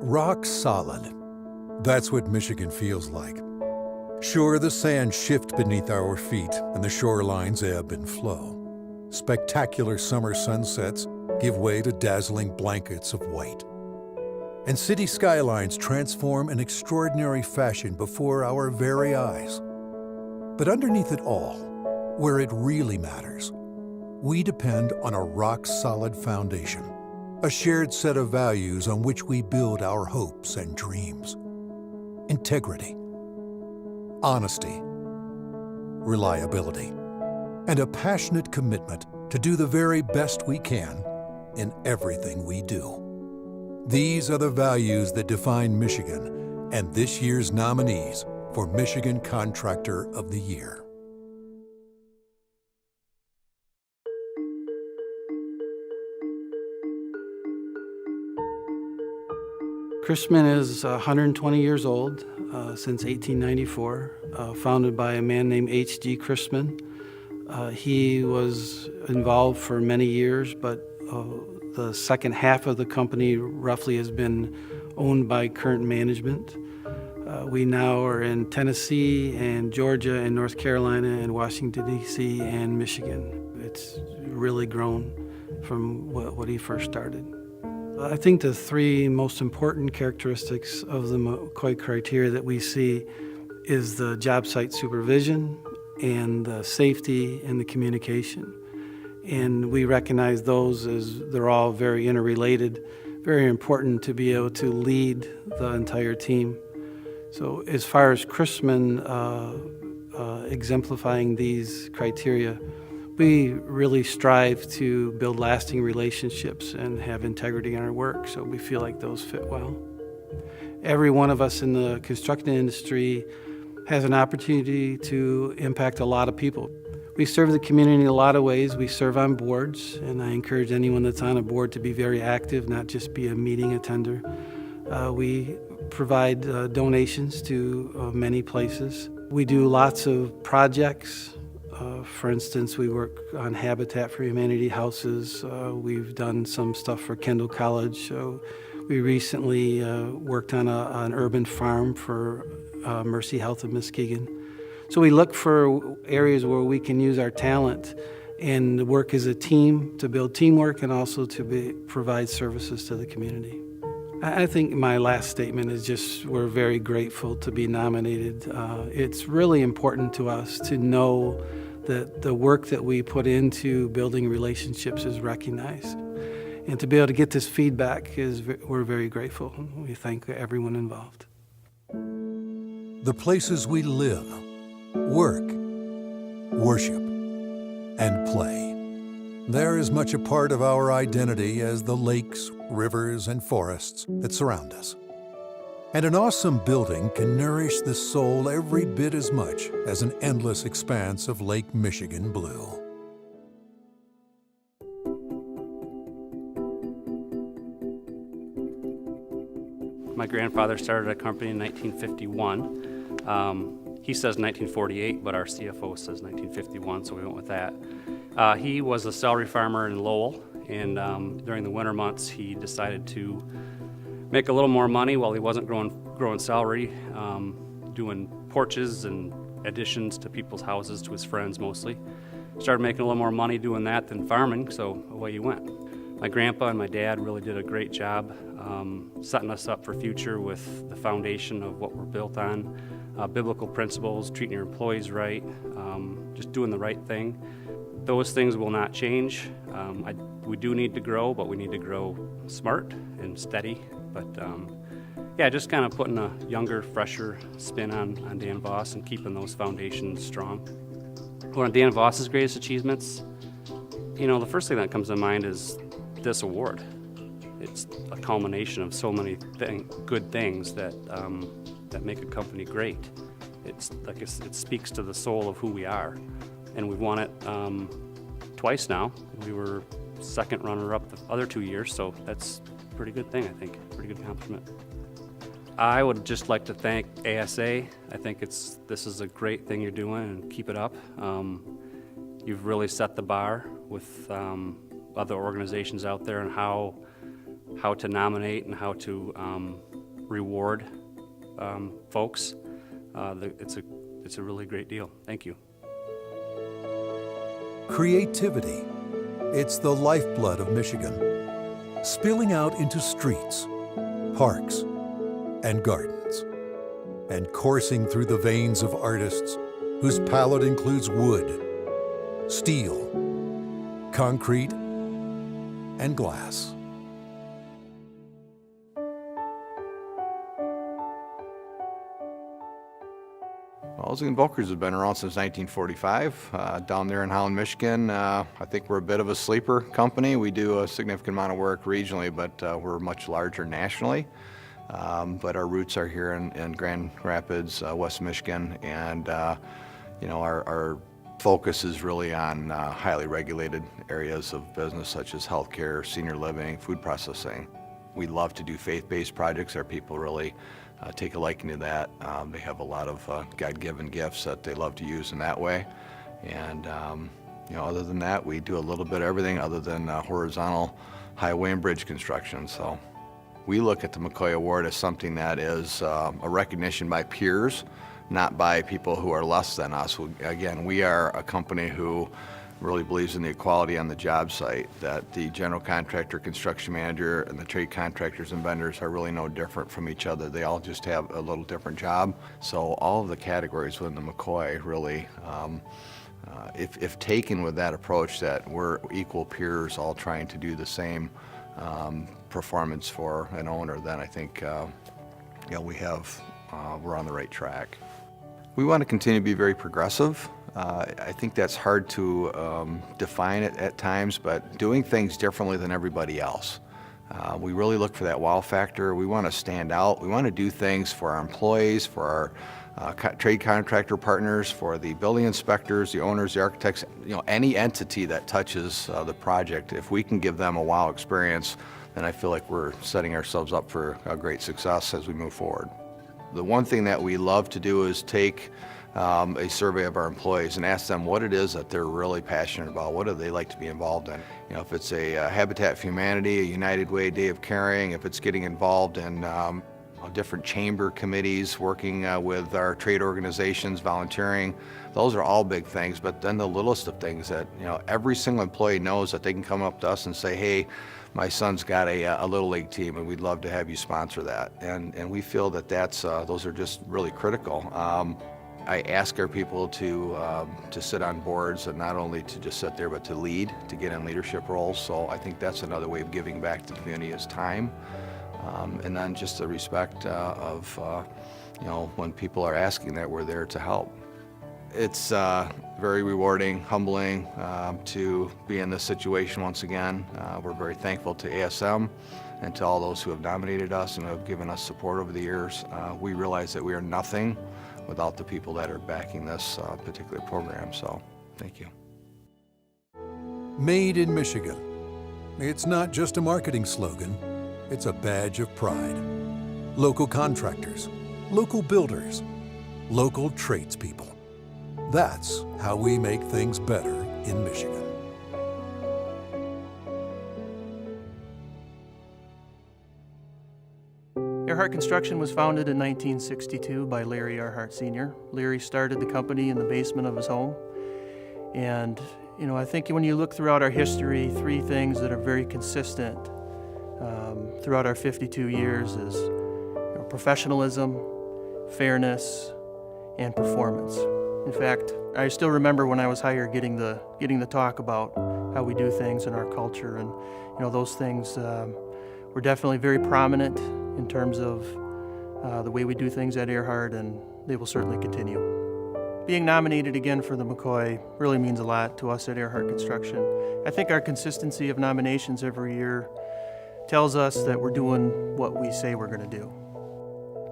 Rock solid. That's what Michigan feels like. Sure, the sands shift beneath our feet and the shorelines ebb and flow. Spectacular summer sunsets give way to dazzling blankets of white. And city skylines transform in extraordinary fashion before our very eyes. But underneath it all, where it really matters, we depend on a rock-solid foundation, a shared set of values on which we build our hopes and dreams. Integrity, honesty, reliability, and a passionate commitment to do the very best we can in everything we do. These are the values that define Michigan and this year's nominees for Michigan Contractor of the Year. Chrisman is 120 years old, since 1894, founded by a man named H.G. Chrisman. He was involved for many years, but the second half of the company roughly has been owned by current management. We now are in Tennessee and Georgia and North Carolina and Washington, D.C. and Michigan. It's really grown from what he first started. I think the three most important characteristics of the MCOY criteria that we see is the job site supervision and the safety and the communication. And we recognize those as they're all very interrelated, very important to be able to lead the entire team. So as far as Chrisman exemplifying these criteria, we really strive to build lasting relationships and have integrity in our work, so we feel like those fit well. Every one of us in the construction industry has an opportunity to impact a lot of people. We serve the community in a lot of ways. We serve on boards, and I encourage anyone that's on a board to be very active, not just be a meeting attender. We provide donations to many places. We do lots of projects. For instance, we work on Habitat for Humanity houses. We've done some stuff for Kendall College. We recently worked on an urban farm for Mercy Health of Muskegon. So we look for areas where we can use our talent and work as a team to build teamwork and also to provide services to the community. I think my last statement is just we're very grateful to be nominated. It's really important to us to know that the work that we put into building relationships is recognized. And to be able to get this feedback, we're very grateful. We thank everyone involved. The places we live, work, worship, and play. They're as much a part of our identity as the lakes, rivers, and forests that surround us. And an awesome building can nourish the soul every bit as much as an endless expanse of Lake Michigan blue. My grandfather started a company in 1951. He says 1948, but our CFO says 1951, so we went with that. He was a celery farmer in Lowell, and during the winter months he decided to make a little more money while he wasn't growing celery, doing porches and additions to people's houses, to his friends mostly. Started making a little more money doing that than farming, so away he went. My grandpa and my dad really did a great job setting us up for future with the foundation of what we're built on, biblical principles, treating your employees right, just doing the right thing. Those things will not change. We do need to grow, but we need to grow smart and steady. But yeah, just kind of putting a younger, fresher spin on Dan Voss and keeping those foundations strong. One of Dan Voss's greatest achievements, the first thing that comes to mind is this award. It's a culmination of so many good things that make a company great. It speaks to the soul of who we are, and we've won it twice now. We were second runner-up the other 2 years, so that's a pretty good thing, I think. Pretty good accomplishment. I would just like to thank ASA. I think this is a great thing you're doing, and keep it up. You've really set the bar with other organizations out there and how to nominate and how to reward folks, it's a really great deal. Thank you. Creativity. It's the lifeblood of Michigan, spilling out into streets, parks, and gardens, and coursing through the veins of artists whose palette includes wood, steel, concrete, and glass. Housing and Volkers has been around since 1945. Down there in Holland, Michigan, I think we're a bit of a sleeper company. We do a significant amount of work regionally, but we're much larger nationally. But our roots are here in Grand Rapids, West Michigan, and our focus is really on highly regulated areas of business such as healthcare, senior living, food processing. We love to do faith-based projects. Our people really take a liking to that. They have a lot of God-given gifts that they love to use in that way. And other than that, we do a little bit of everything other than horizontal highway and bridge construction. So we look at the MCOY Award as something that is a recognition by peers, not by people who are less than us. Again, we are a company who really believes in the equality on the job site, that the general contractor, construction manager, and the trade contractors and vendors are really no different from each other. They all just have a little different job. So all of the categories within the MCOY really, if taken with that approach that we're equal peers all trying to do the same performance for an owner, then I think we're on the right track. We want to continue to be very progressive. I think that's hard to define it at times, but doing things differently than everybody else. We really look for that wow factor. We want to stand out. We want to do things for our employees, for our trade contractor partners, for the building inspectors, the owners, the architects, any entity that touches the project. If we can give them a wow experience, then I feel like we're setting ourselves up for a great success as we move forward. The one thing that we love to do is take a survey of our employees and ask them what it is that they're really passionate about. What do they like to be involved in? If it's a Habitat for Humanity, a United Way Day of Caring, if it's getting involved in different chamber committees, working with our trade organizations, volunteering, those are all big things. But then the littlest of things that every single employee knows that they can come up to us and say, hey, my son's got a Little League team and we'd love to have you sponsor that. And we feel that those are just really critical. I ask our people to sit on boards and not only to just sit there, but to lead, to get in leadership roles. So I think that's another way of giving back to the community is time. And then just the respect of, when people are asking that, we're there to help. It's very rewarding, humbling to be in this situation once again. We're very thankful to ASM and to all those who have nominated us and have given us support over the years. We realize that we are nothing without the people that are backing this particular program, so thank you. Made in Michigan. It's not just a marketing slogan, it's a badge of pride. Local contractors, local builders, local tradespeople. That's how we make things better in Michigan. Earhart Construction was founded in 1962 by Larry Earhart Sr. Larry started the company in the basement of his home. And, I think when you look throughout our history, three things that are very consistent throughout our 52 years is professionalism, fairness, and performance. In fact, I still remember when I was hired getting the talk about how we do things in our culture, and those things were definitely very prominent in terms of the way we do things at Earhart, and they will certainly continue. Being nominated again for the MCOY really means a lot to us at Earhart Construction. I think our consistency of nominations every year tells us that we're doing what we say we're going to do.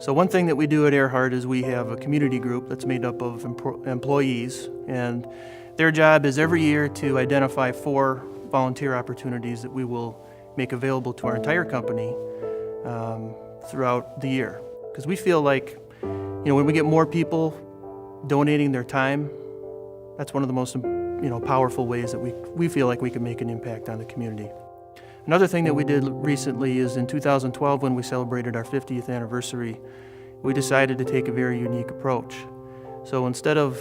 So one thing that we do at Earhart is we have a community group that's made up of employees, and their job is every year to identify 4 volunteer opportunities that we will make available to our entire company throughout the year. Because we feel like, when we get more people donating their time, that's one of the most powerful ways that we feel like we can make an impact on the community. Another thing that we did recently is in 2012, when we celebrated our 50th anniversary, we decided to take a very unique approach. So instead of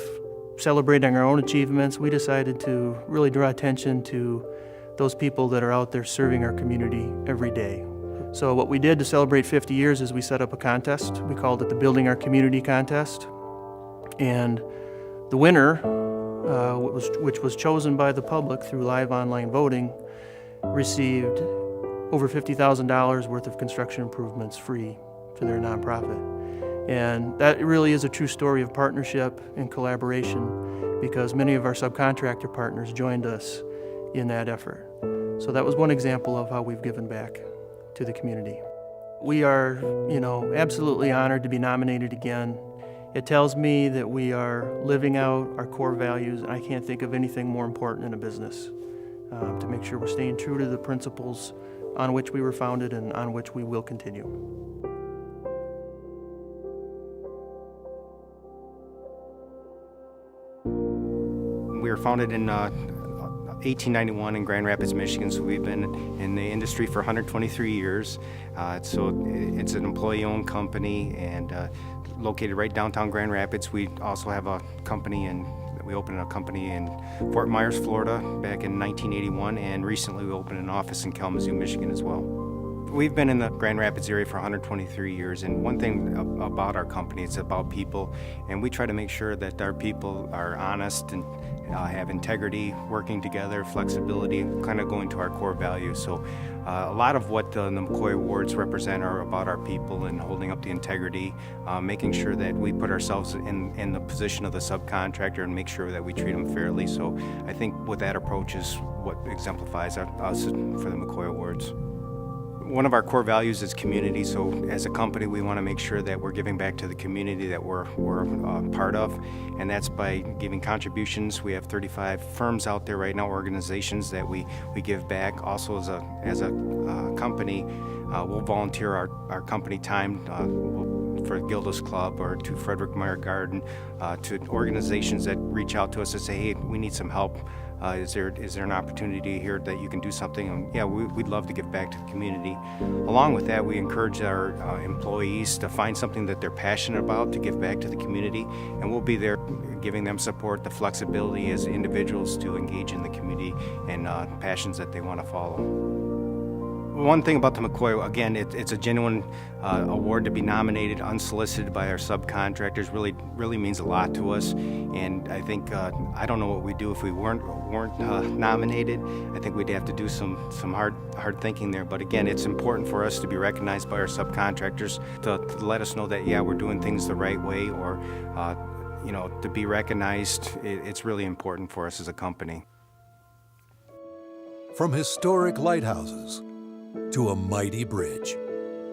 celebrating our own achievements, we decided to really draw attention to those people that are out there serving our community every day. So what we did to celebrate 50 years is we set up a contest. We called it the Building Our Community Contest. And the winner, which was chosen by the public through live online voting, received over $50,000 worth of construction improvements free to their nonprofit. And that really is a true story of partnership and collaboration, because many of our subcontractor partners joined us in that effort. So that was one example of how we've given back to the community. We are, absolutely honored to be nominated again. It tells me that we are living out our core values, and I can't think of anything more important in a business to make sure we're staying true to the principles on which we were founded and on which we will continue. We were founded in 1891 in Grand Rapids, Michigan, so we've been in the industry for 123 years. So it's an employee-owned company and located right downtown Grand Rapids. We also have a company we opened a company in Fort Myers, Florida back in 1981, and recently we opened an office in Kalamazoo, Michigan as well. We've been in the Grand Rapids area for 123 years, and one thing about our company, it's about people, and we try to make sure that our people are honest and have integrity, working together, flexibility, kind of going to our core values. So a lot of what the MCOY Awards represent are about our people and holding up the integrity, making sure that we put ourselves in the position of the subcontractor and make sure that we treat them fairly. So I think with that approach is what exemplifies us for the MCOY Awards. One of our core values is community, so as a company we want to make sure that we're giving back to the community that we're part of, and that's by giving contributions. We have 35 firms out there right now, organizations that we give back. Also as a company, we'll volunteer our company time for Gilda's Club or to Frederick Meyer Garden, to organizations that reach out to us and say, hey, we need some help. Is there an opportunity here that you can do something? And yeah, we'd love to give back to the community. Along with that, we encourage our employees to find something that they're passionate about to give back to the community, and we'll be there giving them support, the flexibility as individuals to engage in the community and passions that they want to follow. One thing about the MCOY, again, it's a genuine award to be nominated unsolicited by our subcontractors. Really means a lot to us, and I think I don't know what we'd do if we weren't nominated. I think we'd have to do some hard thinking there. But again, it's important for us to be recognized by our subcontractors to let us know that we're doing things the right way, or to be recognized. It's really important for us as a company. From historic lighthouses to a mighty bridge,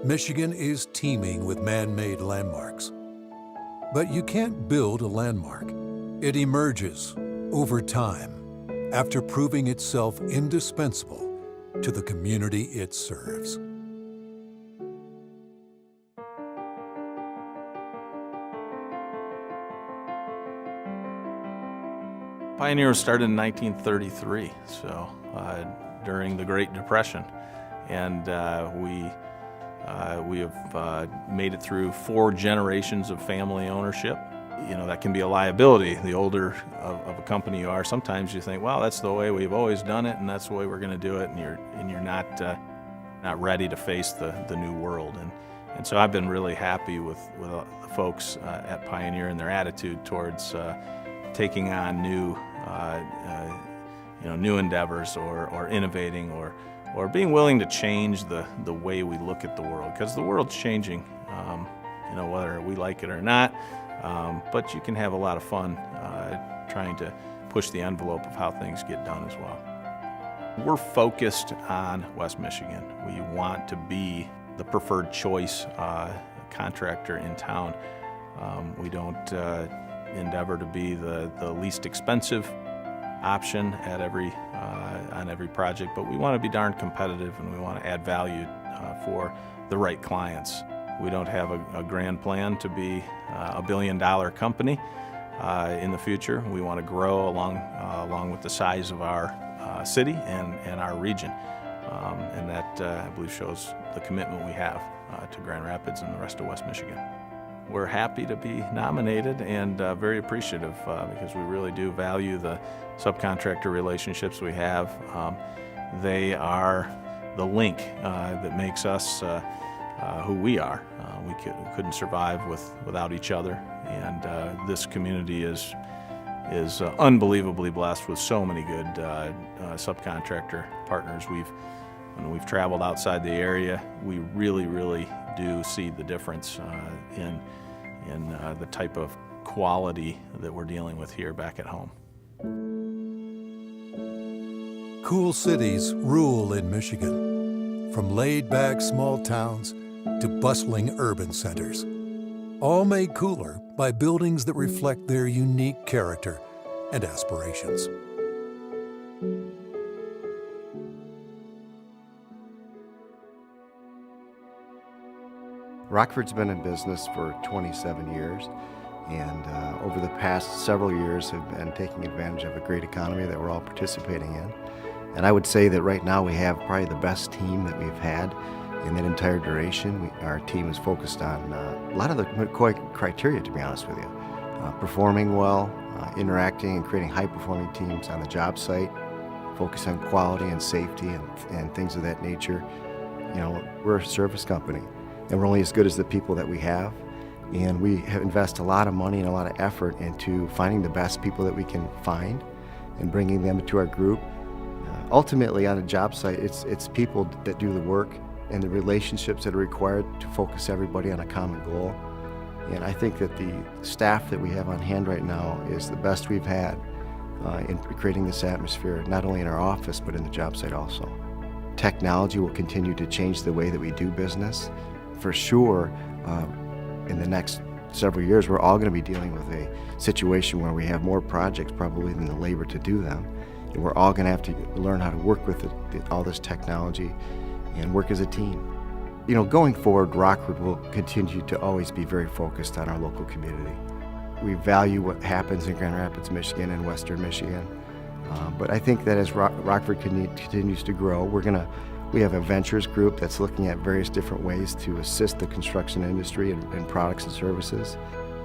Michigan is teeming with man-made landmarks. But you can't build a landmark. It emerges over time after proving itself indispensable to the community it serves. Pioneer started in 1933, so during the Great Depression. And we have made it through 4 generations of family ownership. That can be a liability. The older of a company you are, sometimes you think, well, that's the way we've always done it, and that's the way we're going to do it, and you're not ready to face the new world. And so I've been really happy with the folks at Pioneer and their attitude towards taking on new endeavors or innovating or being willing to change the way we look at the world, because the world's changing, whether we like it or not, but you can have a lot of fun trying to push the envelope of how things get done as well. We're focused on West Michigan. We want to be the preferred choice contractor in town. We don't endeavor to be the least expensive option at on every project, but we want to be darn competitive, and we want to add value for the right clients. We don't have a grand plan to be a billion-dollar company in the future. We want to grow along with the size of our city and our region. and that, I believe, shows the commitment we have to Grand Rapids and the rest of West Michigan. We're happy to be nominated and very appreciative because we really do value the subcontractor relationships we have. They are the link that makes us who we are. We couldn't survive without each other, and this community is unbelievably blessed with so many good subcontractor partners. When we've traveled outside the area, we really do see the difference in the type of quality that we're dealing with here back at home. Cool cities rule in Michigan, from laid-back small towns to bustling urban centers, all made cooler by buildings that reflect their unique character and aspirations. Rockford's been in business for 27 years, and over the past several years have been taking advantage of a great economy that we're all participating in. And I would say that right now we have probably the best team that we've had in that entire duration. Our team is focused on a lot of the MCOY criteria, to be honest with you. Performing well, interacting and creating high-performing teams on the job site, focus on quality and safety and things of that nature. You know, we're a service company, and we're only as good as the people that we have. And we invest a lot of money and a lot of effort into finding the best people that we can find and bringing them into our group. Ultimately, on a job site, it's people that do the work and the relationships that are required to focus everybody on a common goal. And I think that the staff that we have on hand right now is the best we've had in creating this atmosphere, not only in our office, but in the job site also. Technology will continue to change the way that we do business. For sure, in the next several years, we're all going to be dealing with a situation where we have more projects probably than the labor to do them. And we're all going to have to learn how to work with all this technology and work as a team. You know, going forward, Rockford will continue to always be very focused on our local community. We value what happens in Grand Rapids, Michigan and Western Michigan. But I think that as Rockford continues to grow, we have a ventures group that's looking at various different ways to assist the construction industry in products and services.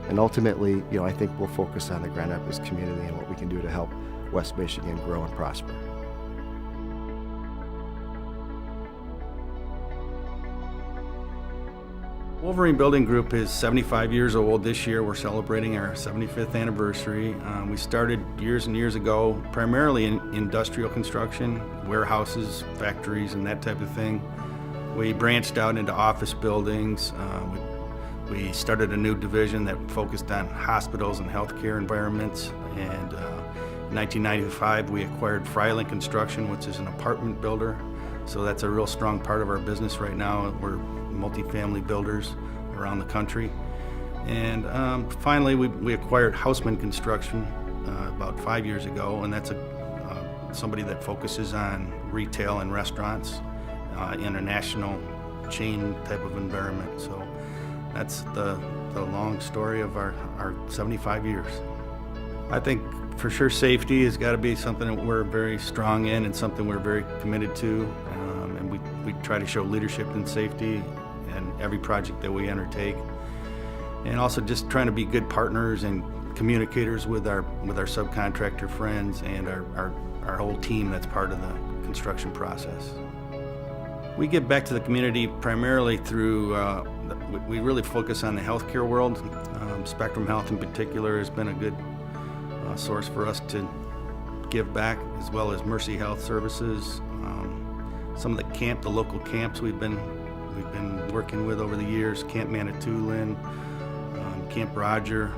And ultimately, you know, I think we'll focus on the Grand Rapids community and what we can do to help West Michigan grow and prosper. Wolverine Building Group is 75 years old this year. We're celebrating our 75th anniversary. We started years and years ago, primarily in industrial construction, warehouses, factories, and that type of thing. We branched out into office buildings. We started a new division that focused on hospitals and healthcare environments. And in 1995, we acquired Freiling Construction, which is an apartment builder. So that's a real strong part of our business right now. We're multifamily builders around the country. And finally, we acquired Houseman Construction about 5 years ago, and that's somebody that focuses on retail and restaurants in a national chain type of environment. So that's the long story of our 75 years. I think for sure safety has got to be something that we're very strong in and something we're very committed to. And we try to show leadership in safety in every project that we undertake. And also just trying to be good partners and communicators with our subcontractor friends and our whole team that's part of the construction process. We give back to the community primarily through, we really focus on the healthcare world. Spectrum Health in particular has been a good source for us to give back, as well as Mercy Health Services. Some of the local camps we've been working with over the years, Camp Manitoulin, Camp Roger,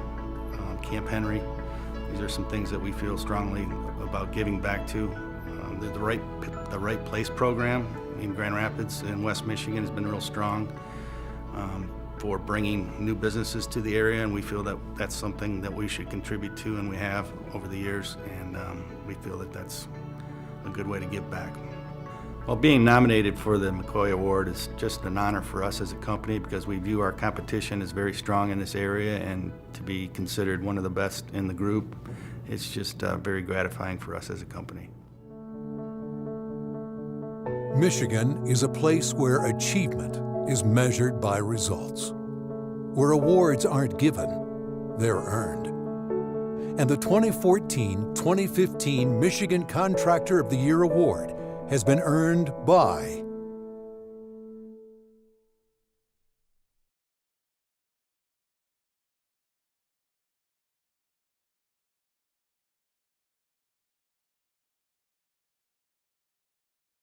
Camp Henry. These are some things that we feel strongly about giving back to. The Right Place program in Grand Rapids and West Michigan has been real strong for bringing new businesses to the area, and we feel that that's something that we should contribute to, and we have over the years, and we feel that that's a good way to give back. Well, being nominated for the MCOY Award is just an honor for us as a company because we view our competition as very strong in this area, and to be considered one of the best in the group, it's just very gratifying for us as a company. Michigan is a place where achievement is measured by results, where awards aren't given, they're earned. And the 2014-2015 Michigan Contractor of the Year Award has been earned by